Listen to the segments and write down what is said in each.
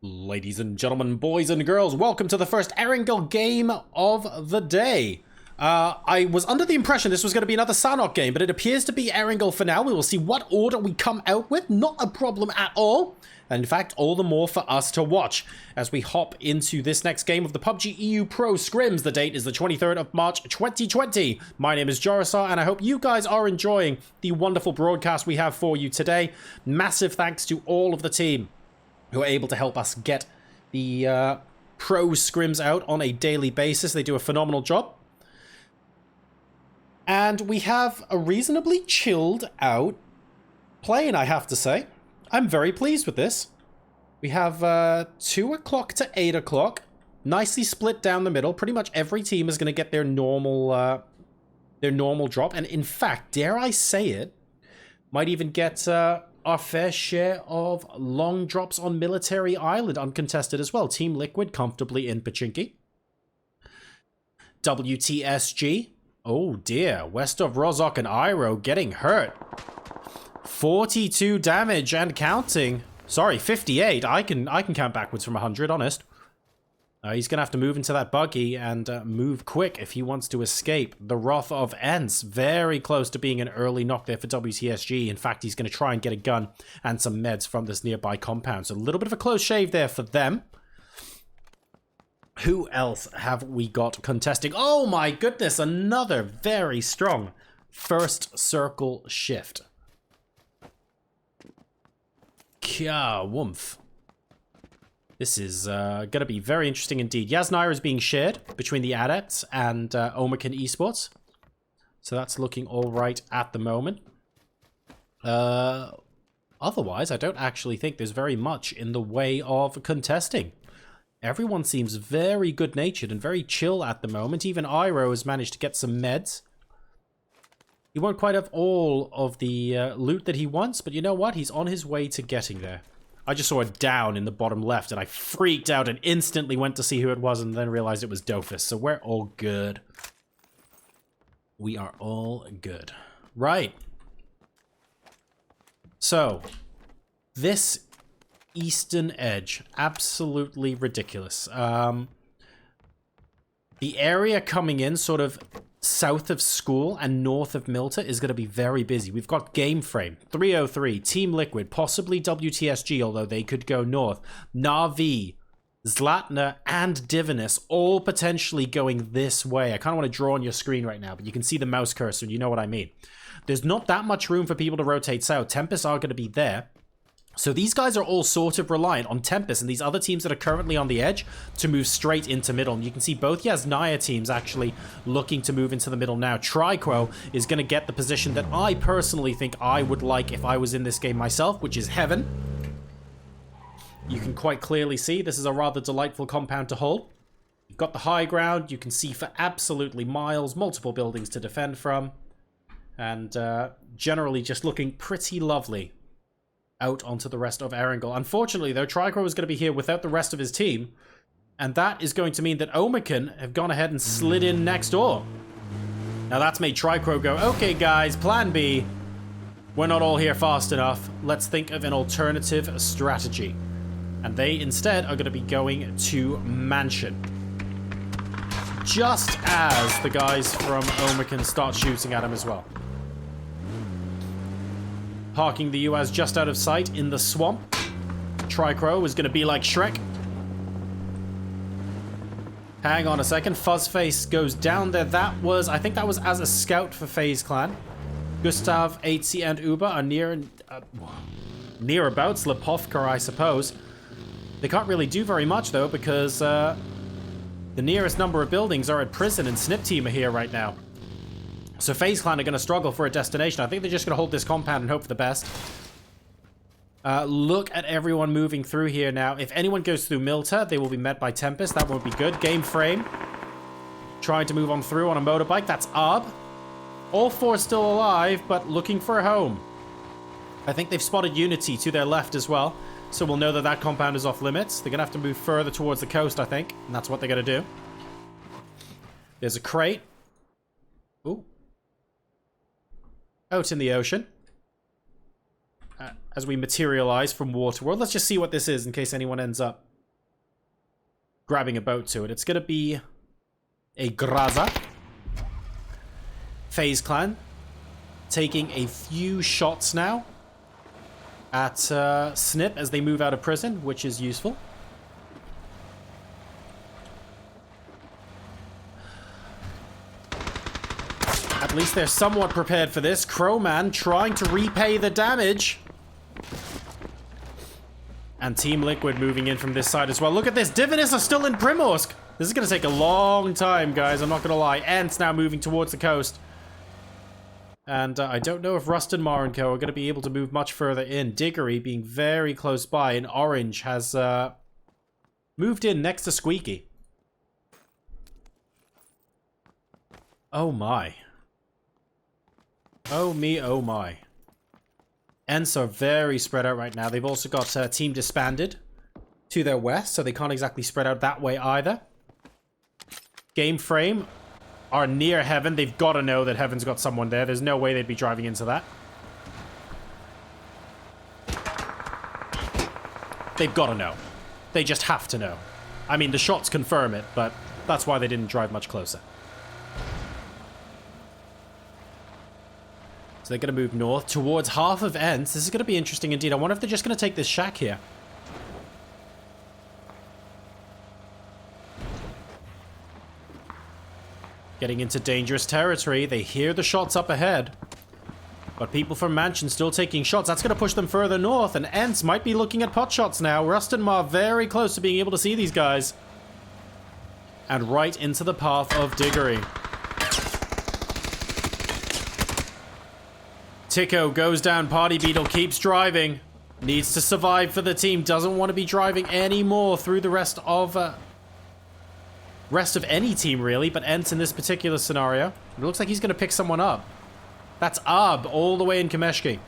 Ladies and gentlemen, boys and girls, welcome to the first Erangel game of the day. I was under the impression this was going to be another Sanhok game, but it appears to be Erangel for now. We will see what order we come out with. Not a problem at all. And in fact, all the more for us to watch as we hop into this next game of the PUBG EU Pro Scrims. The date is the 23rd of March 2020. My name is Jarasar, and I hope you guys are enjoying the wonderful broadcast we have for you today. Massive thanks to all of the team who are able to help us get the pro scrims out on a daily basis. They do a phenomenal job. And we have a reasonably chilled out plane, I have to say. I'm very pleased with this. We have 2 o'clock to 8 o'clock. Nicely split down the middle. Pretty much every team is going to get their normal drop. And in fact, dare I say it, might even get our fair share of long drops on Military Island uncontested as well. Team Liquid comfortably in Pachinki. WTSG. Oh dear. West of Rozok and Iro getting hurt. 42 damage and counting. Sorry, 58. I can count backwards from 100, honest. He's going to have to move into that buggy and move quick if he wants to escape the wrath of Ents. Very close to being an early knock there for WTSG. In fact, he's going to try and get a gun and some meds from this nearby compound. So a little bit of a close shave there for them. Who else have we got contesting? Oh my goodness, another very strong first circle shift. Kya Wumph. This is going to be very interesting indeed. Yasnaira is being shared between the Adepts and Omakan Esports. So that's looking all right at the moment. Otherwise, I don't actually think there's very much in the way of contesting. Everyone seems very good-natured and very chill at the moment. Even Iro has managed to get some meds. He won't quite have all of the loot that he wants, but you know what? He's on his way to getting there. I just saw a down in the bottom left, and I freaked out and instantly went to see who it was and then realized it was Dofus. So we're all good. We are all good. Right. So, this eastern edge, absolutely ridiculous. The area coming in sort of south of school and north of Milta is going to be very busy. We've got Game Frame, 303, Team Liquid, possibly WTSG, although they could go north. Na'Vi, Zlatna, and Divinus, all potentially going this way. I kind of want to draw on your screen right now, but you can see the mouse cursor and you know what I mean. There's not that much room for people to rotate south. Tempest are going to be there. So these guys are all sort of reliant on Tempest and these other teams that are currently on the edge to move straight into middle. And you can see both Yasnaira teams actually looking to move into the middle now. Triquo is going to get the position that I personally think I would like if I was in this game myself, which is heaven. You can quite clearly see this is a rather delightful compound to hold. You've got the high ground. You can see for absolutely miles, multiple buildings to defend from. And generally just looking pretty lovely out onto the rest of Erangel. Unfortunately, though, Triquo is going to be here without the rest of his team, and that is going to mean that Omakan have gone ahead and slid in next door. Now, that's made Triquo go, okay, guys, plan B. We're not all here fast enough. Let's think of an alternative strategy. And they, instead, are going to be going to Mansion. Just as the guys from Omakan start shooting at him as well. Parking the UAZ just out of sight in the swamp. Triquo is going to be like Shrek. Hang on a second. Fuzzface goes down there. That was, I think that was as a scout for FaZe Clan. Gustav, 8C, and Uber are nearabouts. Lepovka, I suppose. They can't really do very much, though, because the nearest number of buildings are at prison, and Snip Team are here right now. So FaZe Clan are going to struggle for a destination. I think they're just going to hold this compound and hope for the best. Look at everyone moving through here now. If anyone goes through Milta, they will be met by Tempest. That won't be good. Game Frame trying to move on through on a motorbike. That's Ab. All four still alive, but looking for a home. I think they've spotted Unity to their left as well. So we'll know that that compound is off limits. They're going to have to move further towards the coast, I think. And that's what they're going to do. There's a crate. Ooh. Out in the ocean. As we materialize from Waterworld. Let's just see what this is in case anyone ends up grabbing a boat to it. It's going to be a Graza. FaZe Clan taking a few shots now at Snip as they move out of prison, which is useful. At least they're somewhat prepared for this. Crowman trying to repay the damage. And Team Liquid moving in from this side as well. Look at this. Divinus are still in Primorsk. This is going to take a long time, guys. I'm not going to lie. Ents now moving towards the coast. And I don't know if Rustenmar and Co. are going to be able to move much further in. Diggory being very close by. And Orange has moved in next to Squeaky. Oh my. Oh me, oh my. Ents are very spread out right now. They've also got Team Disbanded to their west, so they can't exactly spread out that way either. Game Frame are near Heaven. They've got to know that Heaven's got someone there. There's no way they'd be driving into that. They've got to know. They just have to know. I mean, the shots confirm it, but that's why they didn't drive much closer. So they're going to move north towards half of Ents. This is going to be interesting indeed. I wonder if they're just going to take this shack here. Getting into dangerous territory. They hear the shots up ahead. But people from Mansion still taking shots. That's going to push them further north. And Ents might be looking at pot shots now. Rustenmar very close to being able to see these guys. And right into the path of Diggory. Tico goes down. Party Beetle keeps driving. Needs to survive for the team. Doesn't want to be driving anymore through the rest of any team, really. But Ents in this particular scenario. It looks like he's going to pick someone up. That's Ab all the way in Kameshki.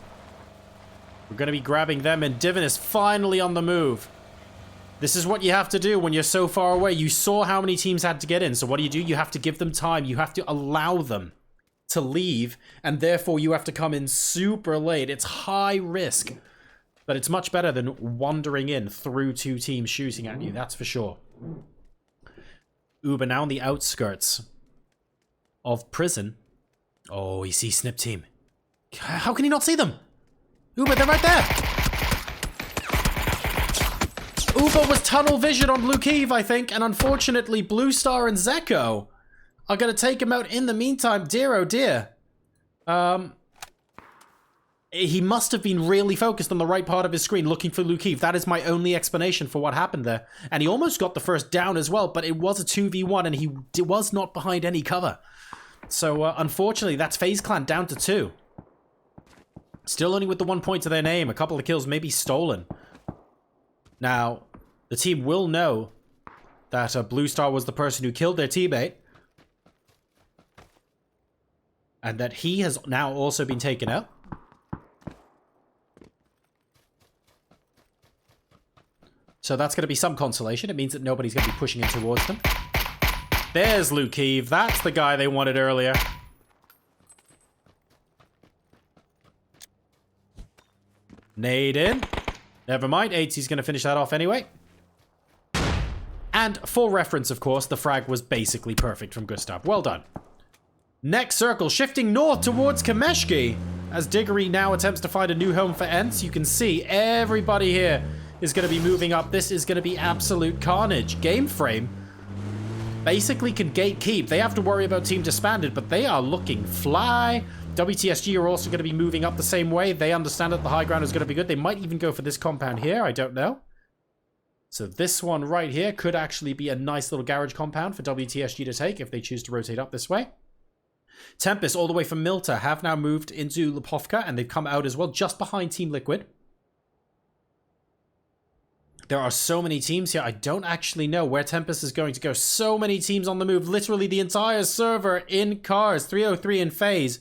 We're going to be grabbing them. And Divinus finally on the move. This is what you have to do when you're so far away. You saw how many teams had to get in. So what do? You have to give them time. You have to allow them to leave, and therefore you have to come in super late. It's high risk, but it's much better than wandering in through two teams shooting at you, that's for sure. Uber now on the outskirts of prison. Oh, he sees Snip team. How can he not see them? Uber, they're right there. Uber was tunnel vision on Blue Keeve, I think, and unfortunately Blue Star and Zeko are going to take him out in the meantime. Dear, oh dear. He must have been really focused on the right part of his screen looking for Lukeev. That is my only explanation for what happened there. And he almost got the first down as well, but it was a 2v1 and he was not behind any cover. So, unfortunately, that's FaZe Clan down to 2. Still only with the 1 point to their name. A couple of kills maybe stolen. Now, the team will know that Blue Star was the person who killed their teammate. And that he has now also been taken out. So that's going to be some consolation. It means that nobody's going to be pushing in towards them. There's Lukeev. That's the guy they wanted earlier. Nade in. Never mind. 80's going to finish that off anyway. And for reference, of course, the frag was basically perfect from Gustav. Well done. Next circle, shifting north towards Kameshki. As Diggory now attempts to find a new home for Ents, you can see everybody here is going to be moving up. This is going to be absolute carnage. Game Frame basically can gatekeep. They have to worry about Team Disbanded, but they are looking fly. WTSG are also going to be moving up the same way. They understand that the high ground is going to be good. They might even go for this compound here. I don't know. So this one right here could actually be a nice little garage compound for WTSG to take if they choose to rotate up this way. Tempest, all the way from Milta, have now moved into Lipovka, and they've come out as well, just behind Team Liquid. There are so many teams here, I don't actually know where Tempest is going to go. So many teams on the move, literally the entire server in cars. 303 in FaZe.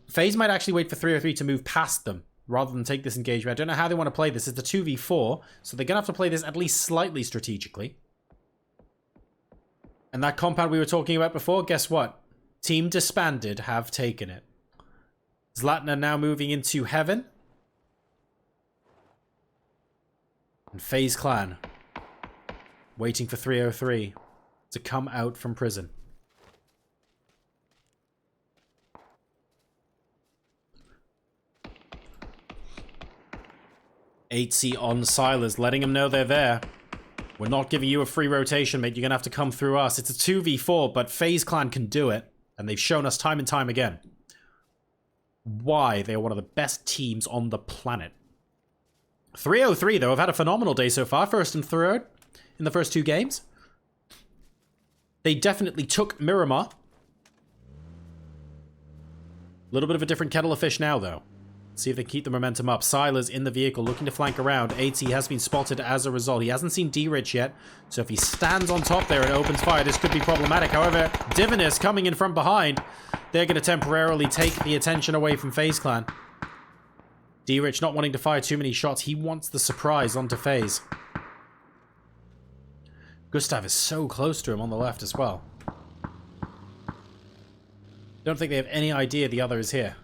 FaZe might actually wait for 303 to move past them, rather than take this engagement. I don't know how they want to play this. It's a 2v4, so they're going to have to play this at least slightly strategically. And that compound we were talking about before, guess what? Team Disbanded have taken it. Zlatna now moving into Heaven. And FaZe Clan Waiting for 303 to come out from prison. Eighty on Silas, letting them know they're there. We're not giving you a free rotation, mate. You're going to have to come through us. It's a 2v4, but FaZe Clan can do it. And they've shown us time and time again why they are one of the best teams on the planet. 303, though, have had a phenomenal day so far. First and third in the first 2 games. They definitely took Miramar. A little bit of a different kettle of fish now, though. See if they keep the momentum up. Silas in the vehicle, looking to flank around. 80 has been spotted as a result. He hasn't seen D-Rich yet, so if he stands on top there and opens fire, this could be problematic. However, Divinus coming in from behind, they're going to temporarily take the attention away from FaZe Clan. D-Rich not wanting to fire too many shots. He wants the surprise onto FaZe. Gustav is so close to him on the left as well. Don't think they have any idea the other is here.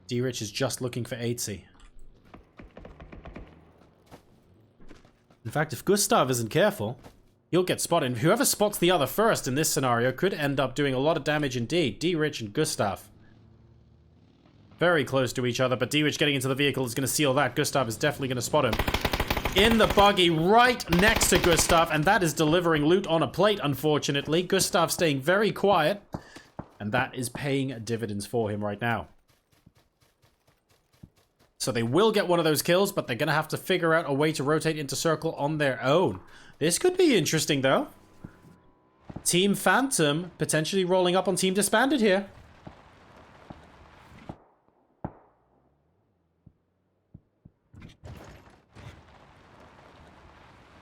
D-Rich is just looking for 80. In fact, if Gustav isn't careful, he'll get spotted. Whoever spots the other first in this scenario could end up doing a lot of damage indeed. D-Rich and Gustav. Very close to each other, but D-Rich getting into the vehicle is going to seal that. Gustav is definitely going to spot him. In the buggy, right next to Gustav, and that is delivering loot on a plate, unfortunately. Gustav staying very quiet, and that is paying dividends for him right now. So they will get one of those kills, but they're going to have to figure out a way to rotate into circle on their own. This could be interesting, though. Team Phantom potentially rolling up on Team Disbanded here.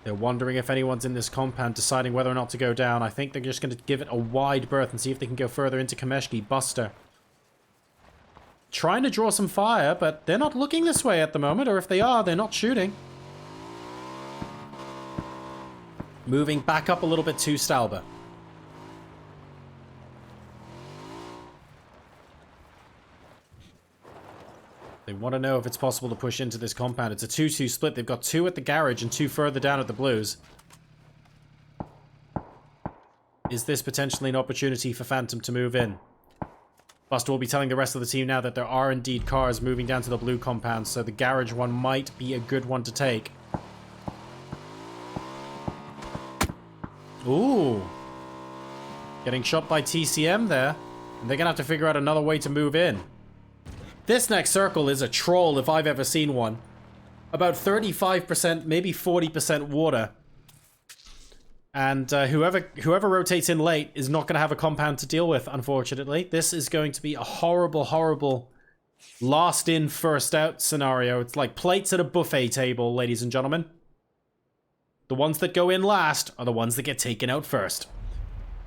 They're wondering if anyone's in this compound, deciding whether or not to go down. I think they're just going to give it a wide berth and see if they can go further into Kameshki. Buster trying to draw some fire, but they're not looking this way at the moment, or if they are, they're not shooting. Moving back up a little bit to Stalber. They want to know if it's possible to push into this compound. It's a 2-2 split. They've got 2 at the garage and 2 further down at the Blues. Is this potentially an opportunity for Phantom to move in? Buster will be telling the rest of the team now that there are indeed cars moving down to the blue compound, so the garage one might be a good one to take. Ooh. Getting shot by TCM there. And they're going to have to figure out another way to move in. This next circle is a troll if I've ever seen one. About 35%, maybe 40% water. And whoever rotates in late is not going to have a compound to deal with, unfortunately. This is going to be a horrible, horrible last in, first out scenario. It's like plates at a buffet table, ladies and gentlemen. The ones that go in last are the ones that get taken out first.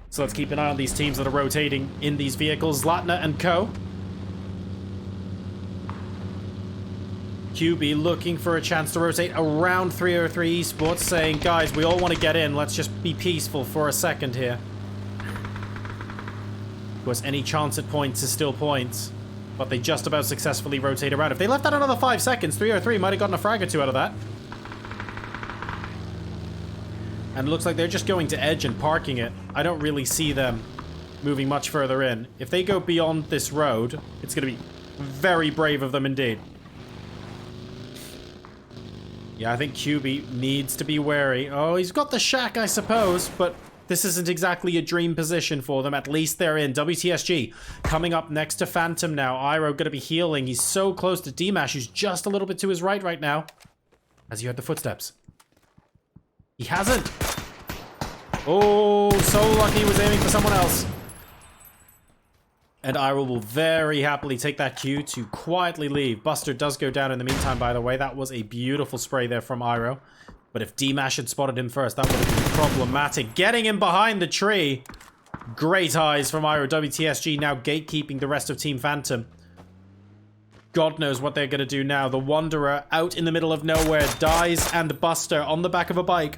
So let's keep an eye on these teams that are rotating in these vehicles. Zlatna and co. QB looking for a chance to rotate around 303 Esports, saying, guys, we all want to get in. Let's just be peaceful for a second here. Of course, any chance at points is still points, but they just about successfully rotate around. If they left that another 5 seconds, 303 might have gotten a frag or 2 out of that. And it looks like they're just going to edge and parking it. I don't really see them moving much further in. If they go beyond this road, it's going to be very brave of them indeed. Yeah, I think QB needs to be wary. Oh, he's got the shack, I suppose, but this isn't exactly a dream position for them. At least they're in. WTSG coming up next to Phantom now. Iroh going to be healing. He's so close to D-Mash, who's just a little bit to his right now. Has he heard the footsteps? He hasn't. Oh, so lucky he was aiming for someone else. And Iroh will very happily take that cue to quietly leave. Buster does go down in the meantime, by the way. That was a beautiful spray there from Iroh. But if D-Mash had spotted him first, that would have been problematic. Getting him behind the tree. Great eyes from Iroh. WTSG now gatekeeping the rest of Team Phantom. God knows what they're going to do now. The Wanderer out in the middle of nowhere dies, and Buster on the back of a bike.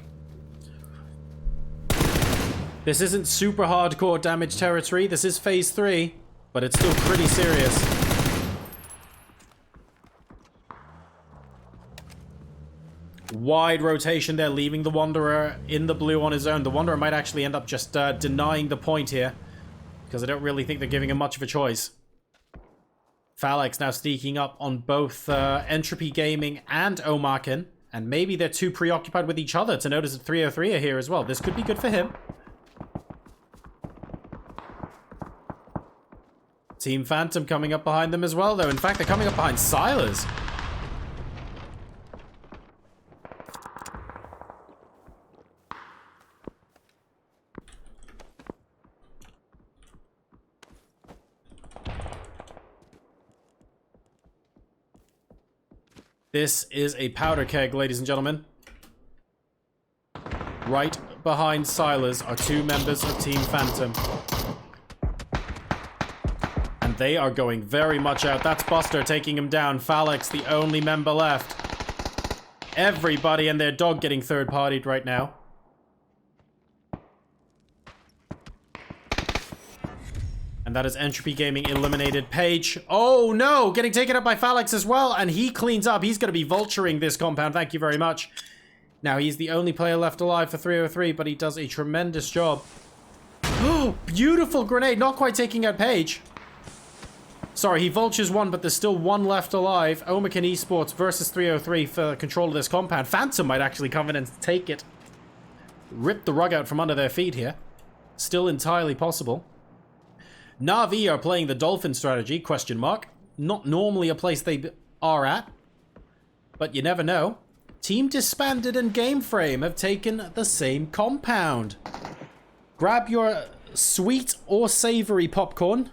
This isn't super hardcore damage territory. This is phase 3. But it's still pretty serious. Wide rotation there, leaving the Wanderer in the blue on his own. The Wanderer might actually end up just denying the point here, because I don't really think they're giving him much of a choice. Phalanx now sneaking up on both Entropy Gaming and Omarkin, and maybe they're too preoccupied with each other to notice that 303 are here as well. This could be good for him. Team Phantom coming up behind them as well, though. In fact, they're coming up behind Silas. This is a powder keg, ladies and gentlemen. Right behind Silas are two members of Team Phantom. And they are going very much out. That's Buster taking him down. Phalanx, the only member left. Everybody and their dog getting third-partied right now. And that is Entropy Gaming eliminated. Page. Oh no! Getting taken up by Phalanx as well. And he cleans up. He's going to be vulturing this compound. Thank you very much. Now he's the only player left alive for 303, but he does a tremendous job. Oh, beautiful grenade. Not quite taking out Page. Sorry, he vultures one, but there's still one left alive. Omarkin Esports versus 303 for control of this compound. Phantom might actually come in and take it. Rip the rug out from under their feet here. Still entirely possible. Na'Vi are playing the Dolphin strategy, question mark. Not normally a place they are at, but you never know. Team Disbanded and Game Frame have taken the same compound. Grab your sweet or savory popcorn,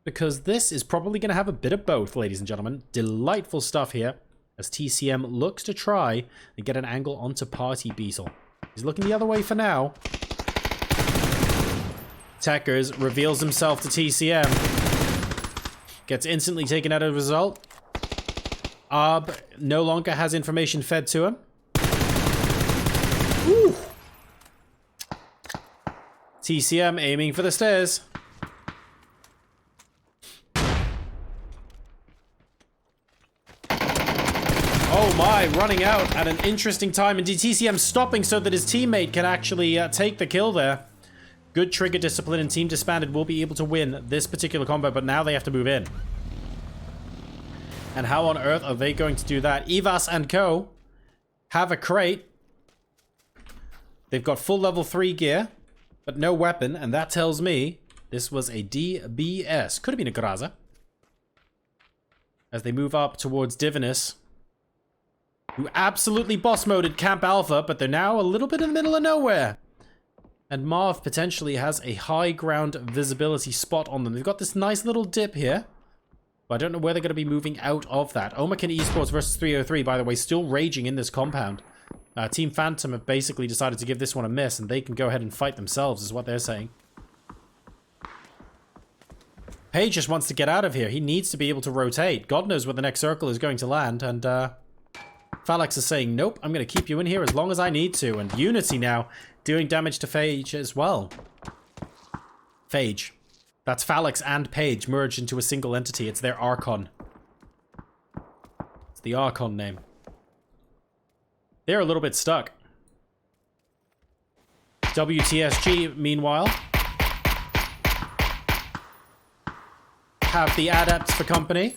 because this is probably going to have a bit of both, ladies and gentlemen. Delightful stuff here, as TCM looks to try and get an angle onto Party Beetle. He's looking the other way for now. Techers reveals himself to TCM. Gets instantly taken out of the result. Arb no longer has information fed to him. Ooh. TCM aiming for the stairs. Oh my, running out at an interesting time. Indeed, TCM stopping so that his teammate can actually take the kill there. Good trigger discipline, and Team Disbanded will be able to win this particular combat, but now they have to move in. And how on earth are they going to do that? Evas and co. have a crate. They've got full level 3 gear, but no weapon, and that tells me this was a DBS. Could have been a Graza. As they move up towards Divinus, who absolutely boss moded Camp Alpha, but they're now a little bit in the middle of nowhere. And Marv potentially has a high ground visibility spot on them. They've got this nice little dip here, but I don't know where they're going to be moving out of that. Omarkin Esports versus 303, by the way, still raging in this compound. Team Phantom have basically decided to give this one a miss, and they can go ahead and fight themselves, is what they're saying. Page just wants to get out of here. He needs to be able to rotate. God knows where the next circle is going to land, and Phalanx is saying, nope, I'm going to keep you in here as long as I need to. And Unity now doing damage to Phage as well. Phage. That's Phalanx and Page merged into a single entity. It's their Archon. It's the Archon name. They're a little bit stuck. WTSG, meanwhile, have the adepts for company.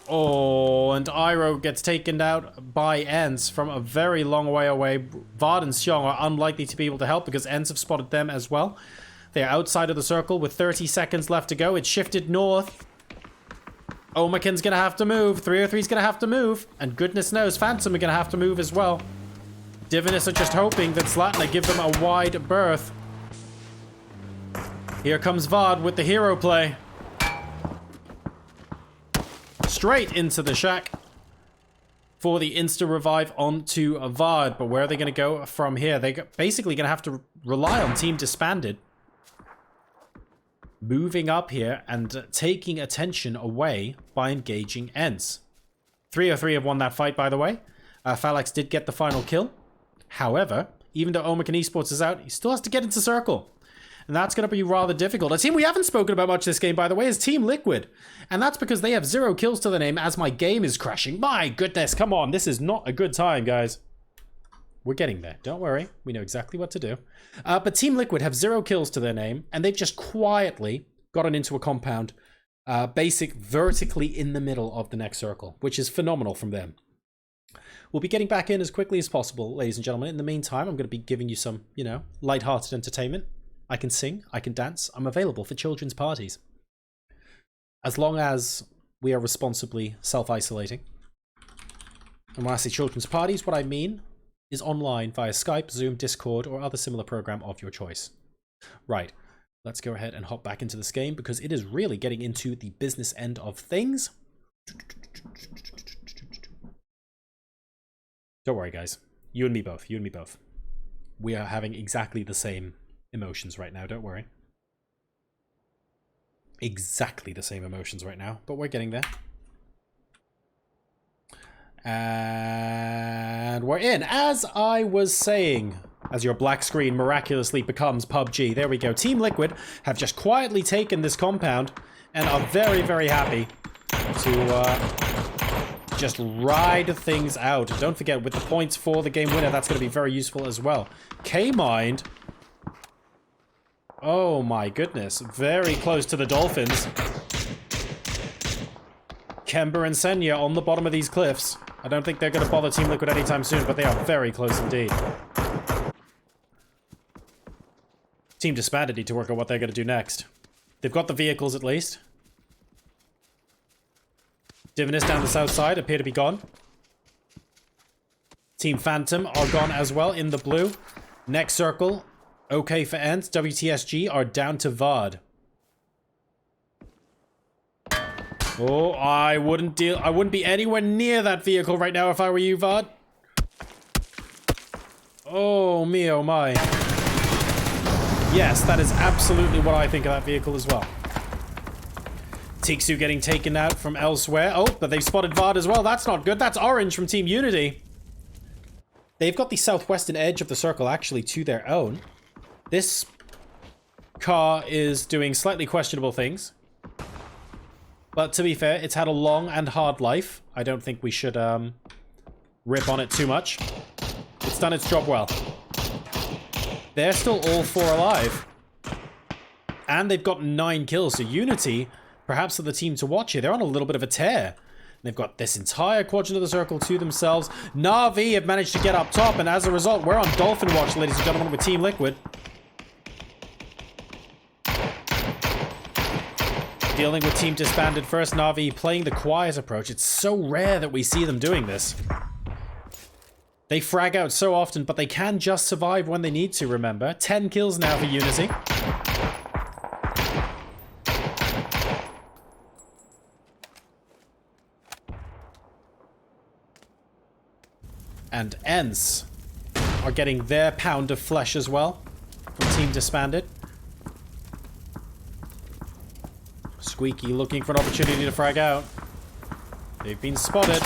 Oh, and Iroh gets taken out by Ents from a very long way away. Vard and Xiong are unlikely to be able to help because Ents have spotted them as well. They're outside of the circle with 30 seconds left to go. It's shifted north. Omarkin's gonna have to move. 303's gonna have to move. And goodness knows, Phantom are gonna have to move as well. Divinus are just hoping that Zlatna give them a wide berth. Here comes Vard with the hero play. Straight into the shack for the insta-revive onto Vard. But where are they going to go from here? They're basically going to have to rely on Team Disbanded. Moving up here and taking attention away by engaging Ents. 303 have won that fight, by the way. Phalanx did get the final kill. However, even though Omarkin Esports is out, he still has to get into circle. And that's going to be rather difficult. A team we haven't spoken about much this game, by the way, is Team Liquid. And that's because they have 0 kills to their name as my game is crashing. My goodness, come on. This is not a good time, guys. We're getting there. Don't worry. We know exactly what to do. But Team Liquid have 0 kills to their name, and they've just quietly gotten into a compound vertically in the middle of the next circle, which is phenomenal from them. We'll be getting back in as quickly as possible, ladies and gentlemen. In the meantime, I'm going to be giving you some, you know, light-hearted entertainment. I can sing, I can dance, I'm available for children's parties. As long as we are responsibly self-isolating. And when I say children's parties, what I mean is online via Skype, Zoom, Discord, or other similar program of your choice. Right, let's go ahead and hop back into this game because it is really getting into the business end of things. Don't worry, guys. You and me both. You and me both. We are having exactly the same emotions right now. Don't worry. Exactly the same emotions right now, but we're getting there. And we're in. As I was saying, as your black screen miraculously becomes PUBG. There we go. Team Liquid have just quietly taken this compound and are very, very happy to just ride things out. Don't forget, with the points for the game winner, that's going to be very useful as well. K-Mind. Oh my goodness. Very close to the Dolphins. Kemba and Senya on the bottom of these cliffs. I don't think they're going to bother Team Liquid anytime soon, but they are very close indeed. Team Disbanded need to work out what they're going to do next. They've got the vehicles at least. Divinus down the south side appear to be gone. Team Phantom are gone as well in the blue. Next circle, okay for Ents. WTSG are down to VOD. Oh, I wouldn't be anywhere near that vehicle right now if I were you, VOD. Oh me, oh my. Yes, that is absolutely what I think of that vehicle as well. Tiksu getting taken out from elsewhere. Oh, but they've spotted VOD as well. That's not good. That's orange from Team Unity. They've got the southwestern edge of the circle actually to their own. This car is doing slightly questionable things. But to be fair, it's had a long and hard life. I don't think we should rip on it too much. It's done its job well. They're still all 4 alive. And they've got 9 kills. So Unity, perhaps are the team to watch here. They're on a little bit of a tear. They've got this entire quadrant of the circle to themselves. Na'Vi have managed to get up top, and as a result, we're on Dolphin Watch, ladies and gentlemen, with Team Liquid. Dealing with Team Disbanded first. Na'Vi playing the quiet approach. It's so rare that we see them doing this. They frag out so often, but they can just survive when they need to, remember. 10 kills now for Unity. And Ents are getting their pound of flesh as well from Team Disbanded. Squeaky looking for an opportunity to frag out. They've been spotted.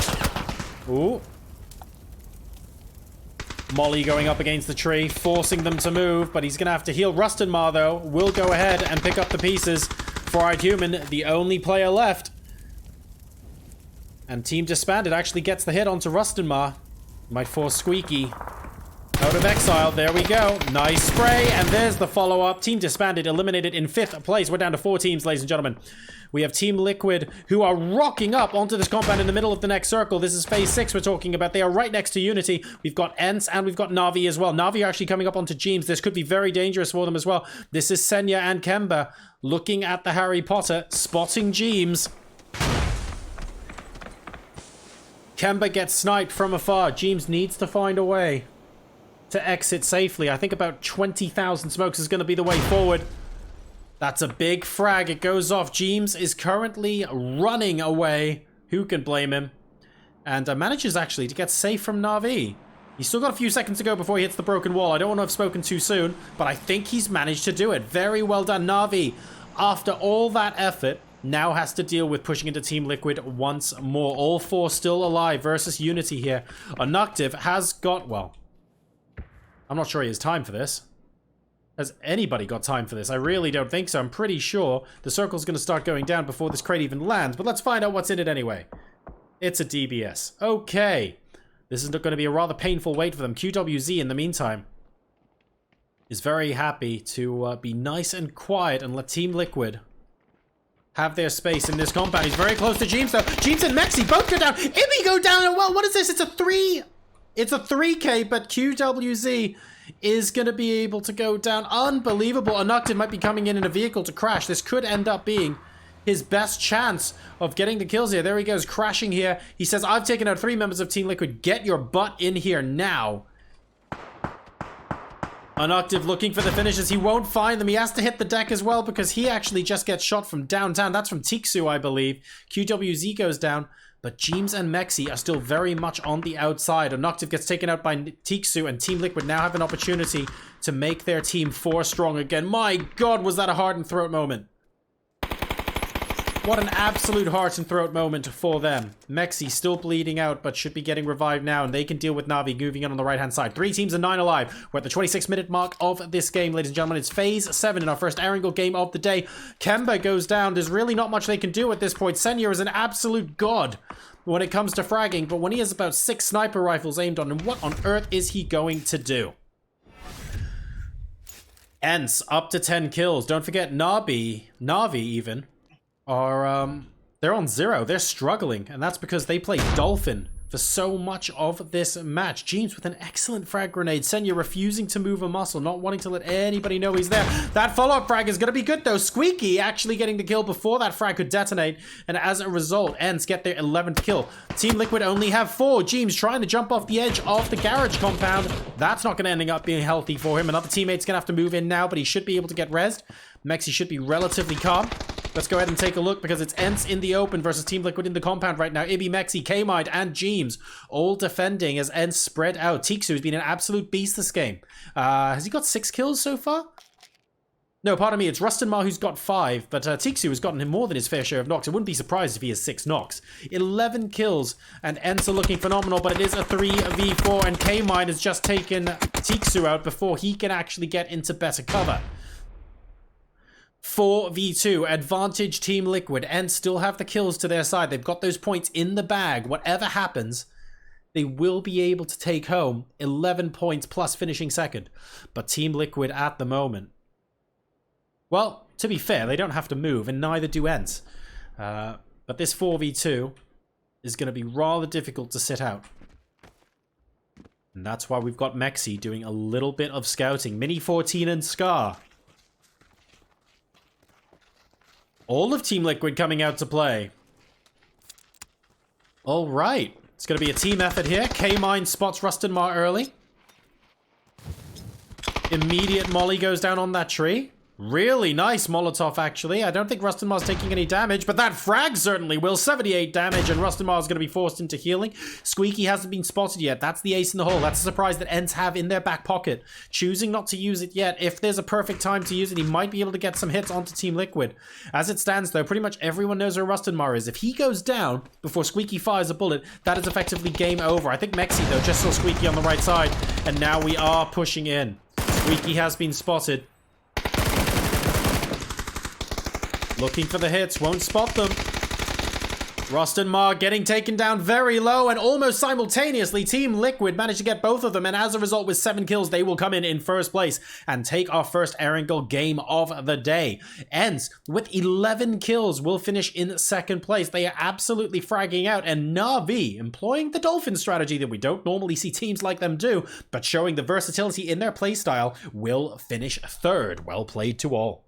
Ooh. Molly going up against the tree, forcing them to move, but he's going to have to heal. Rustenmar, though, will go ahead and pick up the pieces. Four-Eyed Human, the only player left. And Team Disbanded actually gets the hit onto Rustenmar. Might force Squeaky out of exile. There we go. Nice spray. And there's the follow-up. Team Disbanded eliminated in 5th place. We're down to 4 teams, ladies and gentlemen. We have Team Liquid, who are rocking up onto this compound in the middle of the next circle. This is phase 6 we're talking about. They are right next to Unity. We've got Ents and we've got Na'Vi as well. Na'Vi are actually coming up onto Jeems. This could be very dangerous for them as well. This is Senya and Kemba looking at the Harry Potter, spotting Jeems. Kemba gets sniped from afar. Jeems needs to find a way to exit safely. I think about 20,000 smokes is going to be the way forward. That's a big frag. It goes off. Jeems is currently running away. Who can blame him? And manages actually to get safe from Na'Vi. He's still got a few seconds to go before he hits the broken wall. I don't want to have spoken too soon, but I think he's managed to do it. Very well done. Na'Vi, after all that effort, now has to deal with pushing into Team Liquid once more. All 4 still alive versus Unity here. Anuctive has got, well, I'm not sure he has time for this. Has anybody got time for this? I really don't think so. I'm pretty sure the circle's going to start going down before this crate even lands. But let's find out what's in it anyway. It's a DBS. Okay. This is going to be a rather painful wait for them. QWZ, in the meantime, is very happy to be nice and quiet and let Team Liquid have their space in this compound. He's very close to Jeems, though. Jeems and Mexi both go down. Ibby go down as well. What is this? It's a 3K, but QWZ is going to be able to go down. Unbelievable. Anuktiv might be coming in a vehicle to crash. This could end up being his best chance of getting the kills here. There he goes, crashing here. He says, I've taken out 3 members of Team Liquid. Get your butt in here now. Anuktiv looking for the finishes. He won't find them. He has to hit the deck as well because he actually just gets shot from downtown. That's from Tiksu, I believe. QWZ goes down, but Jeems and Mexi are still very much on the outside. Anuktiv gets taken out by Tiksu, and Team Liquid now have an opportunity to make their team 4 strong again. My God, was that a heart and throat moment. What an absolute heart and throat moment for them. Mexi still bleeding out, but should be getting revived now, and they can deal with Na'Vi moving in on the right-hand side. 3 teams and 9 alive. We're at the 26-minute mark of this game, ladies and gentlemen. It's Phase 7 in our first Erangel game of the day. Kemba goes down. There's really not much they can do at this point. Senya is an absolute god when it comes to fragging, but when he has about 6 sniper rifles aimed on him, what on earth is he going to do? Ents, up to 10 kills. Don't forget Na'Vi even, are, they're on 0. They're struggling, and that's because they play Dolphin for so much of this match. Jeems with an excellent frag grenade. Senya refusing to move a muscle, not wanting to let anybody know he's there. That follow-up frag is going to be good, though. Squeaky actually getting the kill before that frag could detonate, and as a result, Ents get their 11th kill. Team Liquid only have 4. Jeems trying to jump off the edge of the garage compound. That's not going to end up being healthy for him. Another teammate's going to have to move in now, but he should be able to get rezzed. Mexi should be relatively calm. Let's go ahead and take a look because it's Ents in the open versus Team Liquid in the compound right now. Ibby, Mexi, K-Mide, and Jeems all defending as Ents spread out. Tiksu has been an absolute beast this game. Has he got 6 kills so far? No, pardon me, it's Rustenmar who's got 5, but Tiksu has gotten him more than his fair share of knocks. I wouldn't be surprised if he has 6 knocks. 11 kills, and Ents are looking phenomenal, but it is a 3v4, and K-Mine has just taken Tiksu out before he can actually get into better cover. 4v2, advantage Team Liquid, and still have the kills to their side. They've got those points in the bag. Whatever happens, they will be able to take home 11 points plus finishing second. But Team Liquid at the moment, well, to be fair, they don't have to move, and neither do Ents. But this 4v2 is going to be rather difficult to sit out. And that's why we've got Mexi doing a little bit of scouting. Mini 14 and Scar. All of Team Liquid coming out to play. All right. It's going to be a team effort here. K-Mine spots Rustenmar early. Immediate molly goes down on that tree. Really nice Molotov, actually. I don't think Rustenmar's taking any damage, but that frag certainly will. 78 damage, and Rustenmar's going to be forced into healing. Squeaky hasn't been spotted yet. That's the ace in the hole. That's a surprise that Ents have in their back pocket. Choosing not to use it yet. If there's a perfect time to use it, he might be able to get some hits onto Team Liquid. As it stands, though, pretty much everyone knows where Rustenmar is. If he goes down before Squeaky fires a bullet, that is effectively game over. I think Mexi, though, just saw Squeaky on the right side, and now we are pushing in. Squeaky has been spotted. Looking for the hits, won't spot them. Rustenmar getting taken down very low, and almost simultaneously, Team Liquid managed to get both of them, and as a result, with 7 kills, they will come in first place and take our first Erangel game of the day. Ents, with 11 kills, will finish in second place. They are absolutely fragging out, and Na'Vi, employing the Dolphin strategy that we don't normally see teams like them do, but showing the versatility in their playstyle, will finish third. Well played to all.